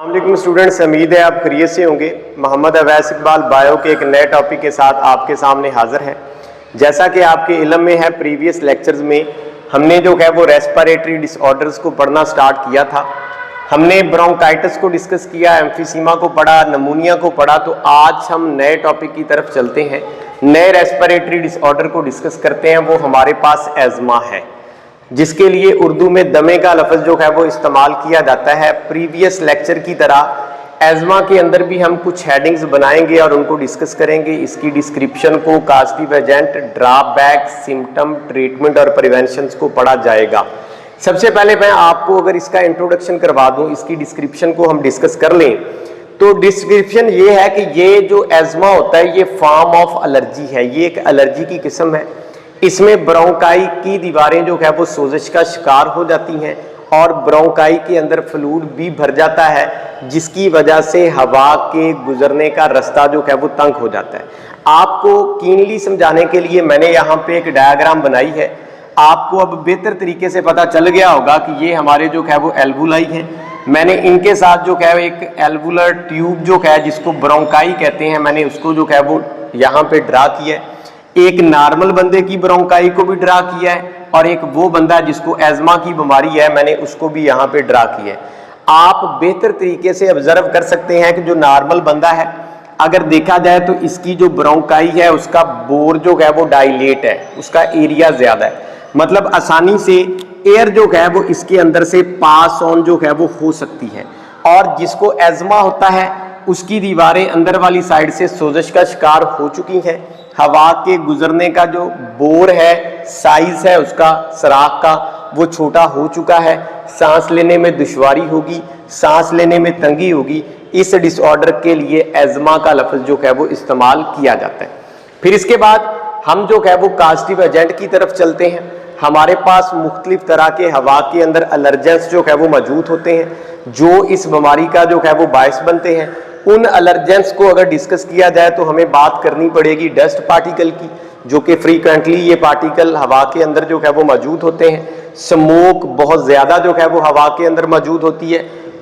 अस्सलाम स्टूडेंट्स, उम्मीद है आप खैरियत से होंगे। मोहम्मद अवैस इकबाल बायो के एक नए टॉपिक के साथ आपके सामने हाजिर है। जैसा कि आपके इल्म में है, प्रीवियस लेक्चर्स में हमने जो है वो रेस्पिरेटरी डिसऑर्डर्स को पढ़ना स्टार्ट किया था। हमने ब्रोंकाइटिस को डिस्कस किया, एम्फीसीमा को पढ़ा, नमूनिया को पढ़ा। तो आज हम नए टॉपिक की तरफ चलते हैं, नए रेस्पिरेटरी डिसऑर्डर को डिस्कस करते हैं। वो हमारे पास एज़मा है, जिसके लिए उर्दू में दमे का लफ्ज़ जो है वो इस्तेमाल किया जाता है। प्रीवियस लेक्चर की तरह एज़मा के अंदर भी हम कुछ हेडिंग्स बनाएंगे और उनको डिस्कस करेंगे। इसकी डिस्क्रिप्शन को, causative agent, drawback, symptom, treatment और प्रिवेंशन को पढ़ा जाएगा। सबसे पहले मैं आपको अगर इसका इंट्रोडक्शन करवा दूं, इसकी डिस्क्रिप्शन को हम डिस्कस कर लें तो डिस्क्रिप्शन ये है कि ये जो एज़मा होता है ये फॉर्म ऑफ एलर्जी है, ये एक एलर्जी की किस्म है। इसमें ब्रोंकाई की दीवारें जो है वो सोजिश का शिकार हो जाती हैं और ब्रोंकाई के अंदर फ्लूइड भी भर जाता है, जिसकी वजह से हवा के गुजरने का रास्ता जो है वो तंग हो जाता है। आपको कीनली समझाने के लिए मैंने यहाँ पे एक डायग्राम बनाई है। आपको अब बेहतर तरीके से पता चल गया होगा कि ये हमारे जो है वो एल्वुलाई हैं। मैंने इनके साथ जो है एक एल्वुलर ट्यूब जो है जिसको ब्रोंकाई कहते हैं, मैंने उसको जो है वो यहाँ पे ड्रा किया है। एक नॉर्मल बंदे की ब्रोंकाई को भी ड्रा किया है और एक वो बंदा जिसको एज़मा की बीमारी है, मैंने उसको भी यहाँ पे ड्रा किया है। आप बेहतर तरीके से ऑब्जर्व कर सकते हैं कि जो नॉर्मल बंदा है, अगर देखा जाए तो इसकी जो ब्रोंकाई है उसका बोर जो है वो डायलेट है, उसका एरिया ज्यादा है, मतलब आसानी से एयर जो है वो इसके अंदर से पास ऑन जो है वो हो सकती है। और जिसको एज़मा होता है उसकी दीवारें अंदर वाली साइड से सोजिश का शिकार हो चुकी हैं। हवा के गुजरने का जो बोर है, साइज है उसका सराख का, वो छोटा हो चुका है। सांस लेने में दुश्वारी होगी, सांस लेने में तंगी होगी। इस डिसऑर्डर के लिए एज़मा का लफ्ज़ जो है वो इस्तेमाल किया जाता है। फिर इसके बाद हम जो है वो कॉजेटिव एजेंट की तरफ चलते हैं। हमारे पास मुख्तलिफ तरह के हवा के अंदर एलर्जेंस जो है वो मौजूद होते हैं जो इस बीमारी का जो है वो बायस बनते हैं। उन एलर्जेंस को अगर डिस्कस किया जाए तो हमें बात करनी पड़ेगी डस्ट पार्टिकल की, जो कि फ्रीक्वेंटली ये पार्टिकल हवा के अंदर जो है वो मौजूद होते हैं। स्मोक बहुत ज़्यादा जो है वो हवा के अंदर मौजूद होती है।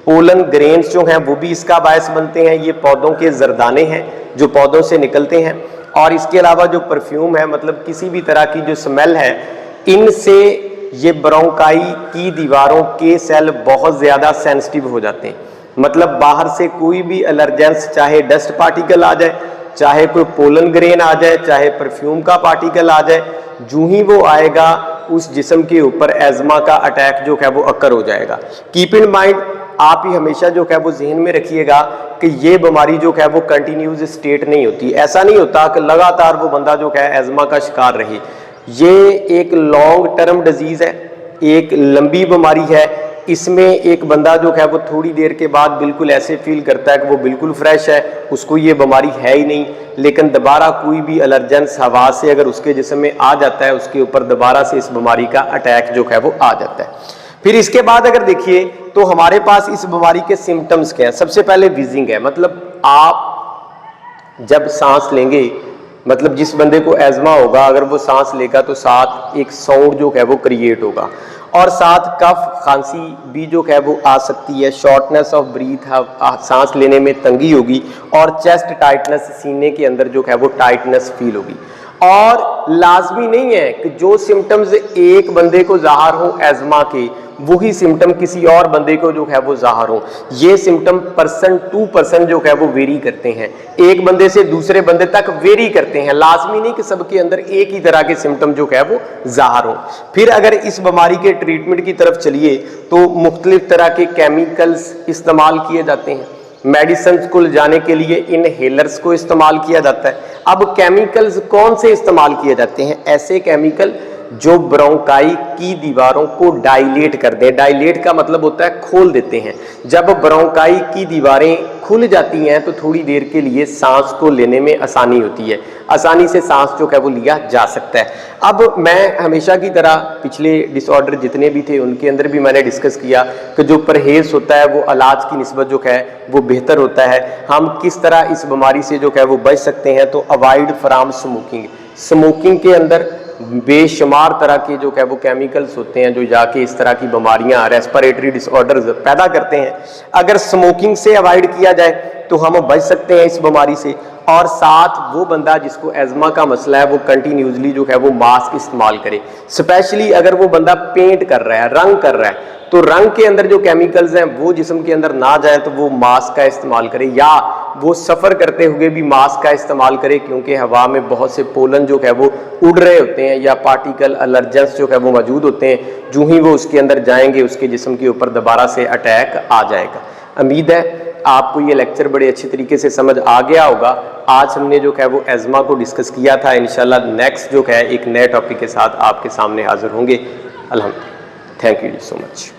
पोलन ग्रेन्स जो हैं वो भी इसका बायस बनते हैं। ये पौधों के जरदाने हैं जो पौधों से निकलते हैं। और इसके अलावा जो परफ्यूम है, मतलब किसी भी तरह की जो स्मेल है, इनसे ये ब्रोंकाई की दीवारों के सेल बहुत ज़्यादा सेंसिटिव हो जाते हैं। मतलब बाहर से कोई भी एलर्जेंस, चाहे डस्ट पार्टिकल आ जाए, चाहे कोई पोलन ग्रेन आ जाए, चाहे परफ्यूम का पार्टिकल आ जाए, जो ही वो आएगा उस जिस्म के ऊपर एज़मा का अटैक जो है वो अकर हो जाएगा। कीप इन माइंड, आप ही हमेशा जो है वो जहन में रखिएगा कि ये बीमारी जो है वो कंटिन्यूस स्टेट नहीं होती। ऐसा नहीं होता कि लगातार वो बंदा जो है एज़मा का शिकार रहे। ये एक लॉन्ग टर्म डिजीज़ है, एक लंबी बीमारी है। इसमें एक बंदा जो है वो थोड़ी देर के बाद बिल्कुल ऐसे फील करता है कि वो बिल्कुल फ्रेश है, उसको ये बीमारी है ही नहीं। लेकिन दोबारा कोई भी एलर्जेंस हवा से अगर उसके जिस्म में आ जाता है, उसके ऊपर दोबारा से इस बीमारी का अटैक जो है वो आ जाता है। फिर इसके बाद अगर देखिए तो हमारे पास इस बीमारी के सिम्टम्स क्या हैं। सबसे पहले विजिंग है, मतलब आप जब सांस लेंगे, मतलब जिस बंदे को एज़मा होगा अगर वो सांस लेगा तो साथ एक साउंड जो है वो क्रिएट होगा और साथ कफ खांसी भी जो है वो आ सकती है। शॉर्टनेस ऑफ ब्रीथ, सांस लेने में तंगी होगी और चेस्ट टाइटनेस, सीने के अंदर जो है वो टाइटनेस फील होगी। और लाजमी नहीं है कि जो सिम्टम्स एक बंदे को ज़ाहिर हो एज़मा के, वही सिम्टम किसी और बंदे को जो है वो ज़ाहिर हो। ये सिम्टम पर्सन टू पर्सन जो है वो वेरी करते हैं, एक बंदे से दूसरे बंदे तक वेरी करते हैं। लाजमी नहीं कि सबके अंदर एक ही तरह के सिम्टम जो है वो ज़ाहिर हो। फिर अगर इस बीमारी के ट्रीटमेंट की तरफ चलिए तो मुख्तलिफ तरह के केमिकल्स इस्तेमाल किए जाते हैं। मेडिसिन को जाने के लिए इनहेलर्स को इस्तेमाल किया जाता है। अब केमिकल्स कौन से इस्तेमाल किए जाते हैं? ऐसे केमिकल जो ब्रोंकाई की दीवारों को डायलेट कर दें। डायलेट का मतलब होता है खोल देते हैं। जब ब्रोंकाई की दीवारें खुल जाती हैं तो थोड़ी देर के लिए सांस को लेने में आसानी होती है, आसानी से सांस जो है वो लिया जा सकता है। अब मैं हमेशा की तरह पिछले डिसऑर्डर जितने भी थे उनके अंदर भी मैंने डिस्कस किया कि जो परहेज होता है वो इलाज की निस्बत जो है वो बेहतर होता है। हम किस तरह इस बीमारी से जो है वो बच सकते हैं, तो अवॉइड फ्रॉम स्मोकिंग। स्मोकिंग के अंदर बेशुमार तरह के जो है वो केमिकल्स होते हैं जो जाके इस तरह की बीमारियां, रेस्पिरेटरी डिसऑर्डर्स पैदा करते हैं। अगर स्मोकिंग से अवॉइड किया जाए तो हम बच सकते हैं इस बीमारी से। और साथ वो बंदा जिसको एज़मा का मसला है वो कंटिन्यूसली जो है वो मास्क इस्तेमाल करे। स्पेशली अगर वो बंदा पेंट कर रहा है, रंग कर रहा है, तो रंग के अंदर जो केमिकल्स हैं वो जिस्म के अंदर ना जाए तो वो मास्क का इस्तेमाल करे, या वो सफ़र करते हुए भी मास्क का इस्तेमाल करे, क्योंकि हवा में बहुत से पोलन जो है वो उड़ रहे होते हैं या पार्टिकल अलर्जेंस जो है वो मौजूद होते हैं। जो ही वो उसके अंदर जाएंगे उसके जिस्म के ऊपर दोबारा से अटैक आ जाएगा। उम्मीद है आपको ये लेक्चर बड़े अच्छे तरीके से समझ आ गया होगा। आज हमने जो है वो एज़मा को डिस्कस किया था। इंशाल्लाह नेक्स्ट जो है एक नए टॉपिक के साथ आपके सामने हाजिर होंगे। अल्हम्दुलिल्लाह, थैंक यू सो मच।